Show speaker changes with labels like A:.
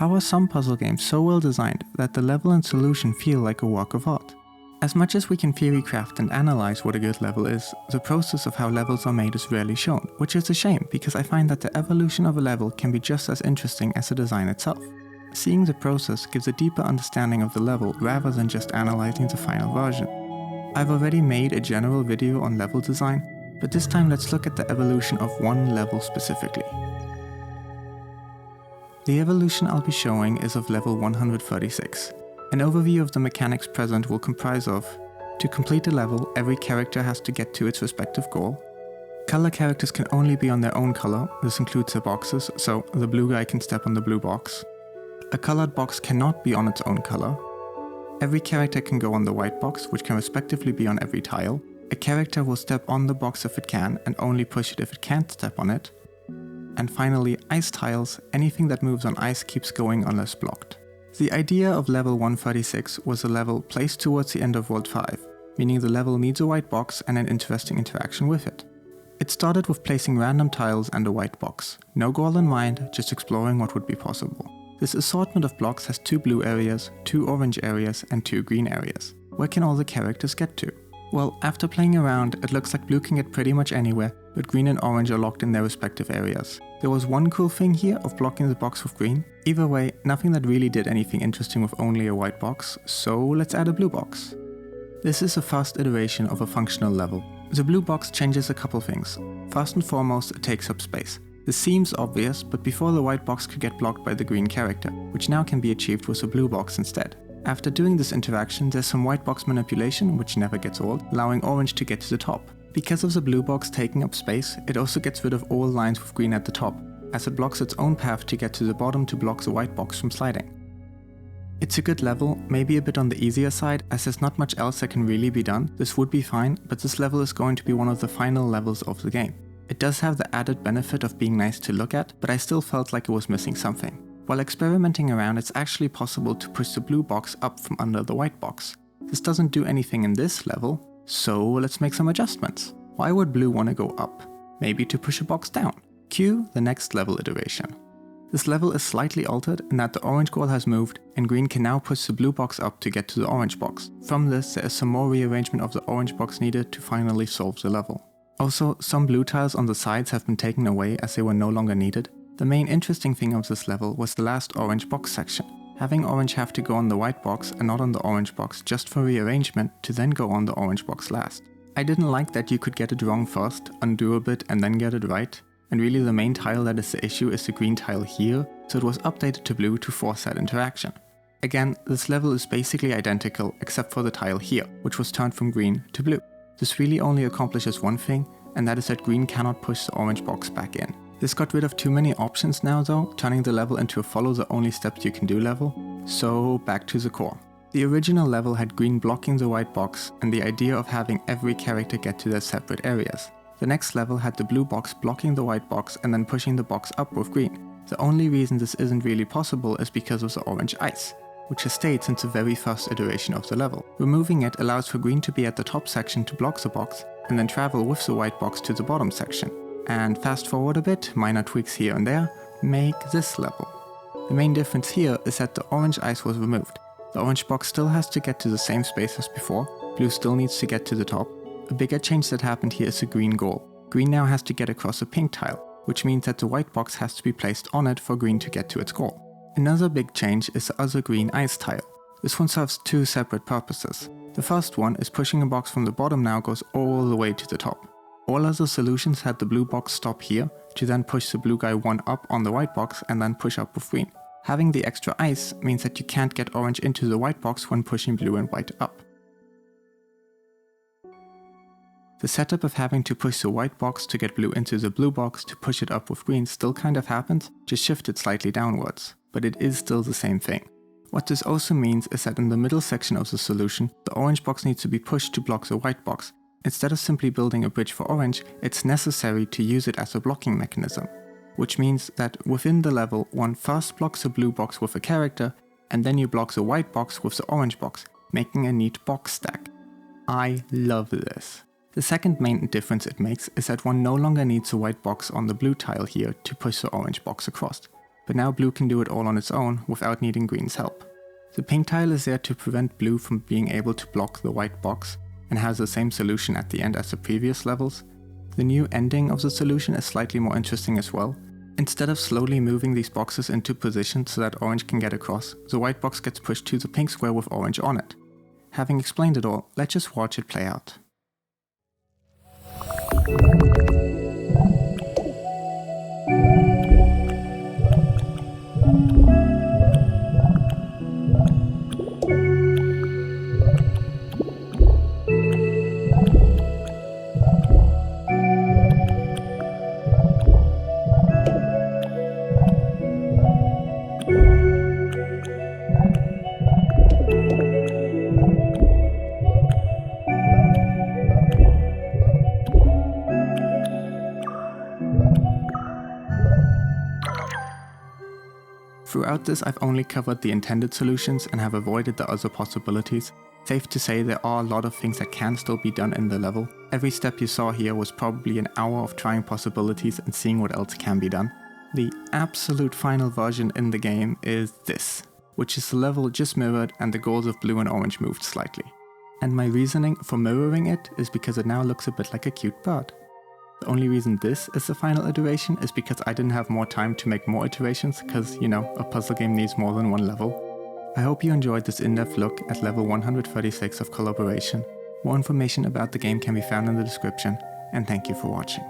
A: How are some puzzle games so well designed that the level and solution feel like a work of art? As much as we can theorycraft and analyze what a good level is, the process of how levels are made is rarely shown, which is a shame because I find that the evolution of a level can be just as interesting as the design itself. Seeing the process gives a deeper understanding of the level rather than just analyzing the final version. I've already made a general video on level design, but this time let's look at the evolution of one level specifically. The evolution I'll be showing is of level 136. An overview of the mechanics present will comprise of: to complete a level, every character has to get to its respective goal. Color characters can only be on their own color, this includes their boxes, so the blue guy can step on the blue box. A colored box cannot be on its own color. Every character can go on the white box, which can respectively be on every tile. A character will step on the box if it can, and only push it if it can't step on it. And finally, ice tiles, anything that moves on ice keeps going unless blocked. The idea of level 136 was a level placed towards the end of World 5, meaning the level needs a white box and an interesting interaction with it. It started with placing random tiles and a white box. No goal in mind, just exploring what would be possible. This assortment of blocks has 2 blue areas, 2 orange areas, and 2 green areas. Where can all the characters get to? Well, after playing around, it looks like blue can get pretty much anywhere, but green and orange are locked in their respective areas. There was one cool thing here of blocking the box with green. Either way, nothing that really did anything interesting with only a white box, so let's add a blue box. This is the first iteration of a functional level. The blue box changes a couple things. First and foremost, it takes up space. This seems obvious, but before the white box could get blocked by the green character, which now can be achieved with a blue box instead. After doing this interaction, there's some white box manipulation, which never gets old, allowing orange to get to the top. Because of the blue box taking up space, it also gets rid of all lines with green at the top, as it blocks its own path to get to the bottom to block the white box from sliding. It's a good level, maybe a bit on the easier side, as there's not much else that can really be done. This would be fine, but this level is going to be one of the final levels of the game. It does have the added benefit of being nice to look at, but I still felt like it was missing something. While experimenting around, it's actually possible to push the blue box up from under the white box. This doesn't do anything in this level, so let's make some adjustments. Why would blue want to go up? Maybe to push a box down. Cue the next level iteration. This level is slightly altered in that the orange goal has moved, and green can now push the blue box up to get to the orange box. From this, there is some more rearrangement of the orange box needed to finally solve the level. Also, some blue tiles on the sides have been taken away as they were no longer needed. The main interesting thing of this level was the last orange box section. Having orange have to go on the white box and not on the orange box just for rearrangement to then go on the orange box last. I didn't like that you could get it wrong first, undo a bit and then get it right. And really the main tile that is the issue is the green tile here, so it was updated to blue to force that interaction. Again, this level is basically identical except for the tile here, which was turned from green to blue. This really only accomplishes one thing, and that is that green cannot push the orange box back in. This got rid of too many options now though, turning the level into a follow the only steps you can do level. So back to the core. The original level had green blocking the white box and the idea of having every character get to their separate areas. The next level had the blue box blocking the white box and then pushing the box up with green. The only reason this isn't really possible is because of the orange ice, which has stayed since the very first iteration of the level. Removing it allows for green to be at the top section to block the box and then travel with the white box to the bottom section. And fast forward a bit, minor tweaks here and there, make this level. The main difference here is that the orange ice was removed. The orange box still has to get to the same space as before, blue still needs to get to the top. A bigger change that happened here is the green goal. Green now has to get across a pink tile, which means that the white box has to be placed on it for green to get to its goal. Another big change is the other green ice tile. This one serves 2 separate purposes. The first one is pushing a box from the bottom now goes all the way to the top. All other solutions had the blue box stop here to then push the blue guy one up on the white box and then push up with green. Having the extra ice means that you can't get orange into the white box when pushing blue and white up. The setup of having to push the white box to get blue into the blue box to push it up with green still kind of happens, just shifted slightly downwards, but it is still the same thing. What this also means is that in the middle section of the solution, the orange box needs to be pushed to block the white box. Instead of simply building a bridge for orange, it's necessary to use it as a blocking mechanism. Which means that within the level, one first blocks a blue box with a character, and then you block the white box with the orange box, making a neat box stack. I love this. The second main difference it makes is that one no longer needs a white box on the blue tile here to push the orange box across. but now blue can do it all on its own without needing green's help. The pink tile is there to prevent blue from being able to block the white box and has the same solution at the end as the previous levels. The new ending of the solution is slightly more interesting as well. Instead of slowly moving these boxes into position so that orange can get across, the white box gets pushed to the pink square with orange on it. Having explained it all, let's just watch it play out. Throughout this I've only covered the intended solutions and have avoided the other possibilities. Safe to say there are a lot of things that can still be done in the level. Every step you saw here was probably an hour of trying possibilities and seeing what else can be done. The absolute final version in the game is this, which is the level just mirrored and the goals of blue and orange moved slightly. And my reasoning for mirroring it is because it now looks a bit like a cute bird. The only reason this is the final iteration is because I didn't have more time to make more iterations because, you know, a puzzle game needs more than one level. I hope you enjoyed this in-depth look at level 136 of Colorboration. More information about the game can be found in the description, and thank you for watching.